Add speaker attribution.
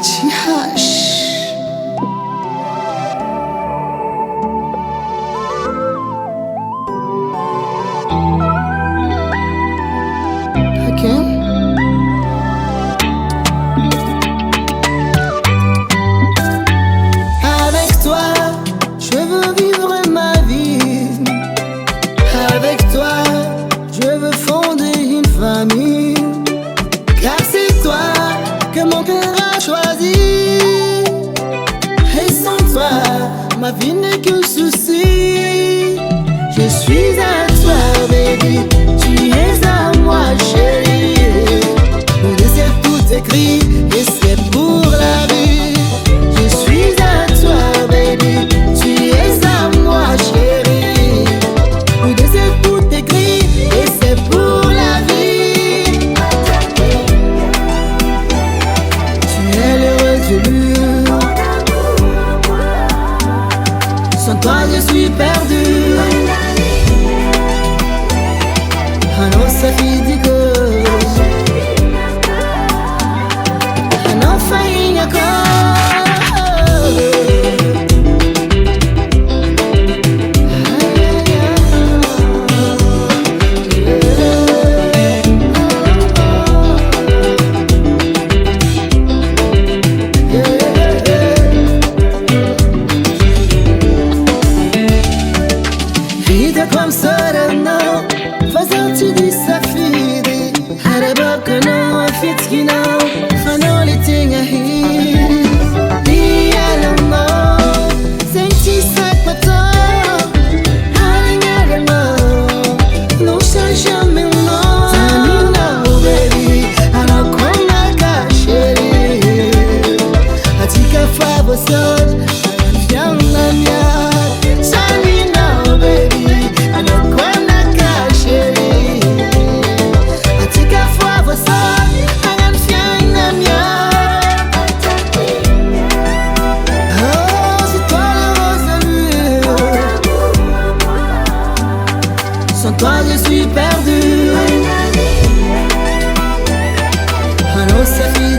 Speaker 1: TH. Ok. Avec toi, je veux vivre ma vie. Avec toi, je veux fonder une famille. Car c'est toi que mon cœur a choisi. Et sans toi, ma vie n'est que souci. Je suis à toi, baby. Tu es à moi, chérie. Le désir tout écrit et c'est pour la vie. Je suis à toi, baby. Tu es à moi, chérie. Le désir tout écrit et c'est pour la vie. Tu es l'heureux de lui. Sans toi je suis perdu. Alors ça fait du go. Un enfant il y a vida comme serena, fazendo-te de safiri. Haraba kana fitkina, fanoli tinha hi. Dia lama, senti sapato, halinha lama, não change meu nome. Tanina o baby, anaconda cacheri. Atika fabosot, fiamna minha. Sans toi je suis perdu. Alors ça fait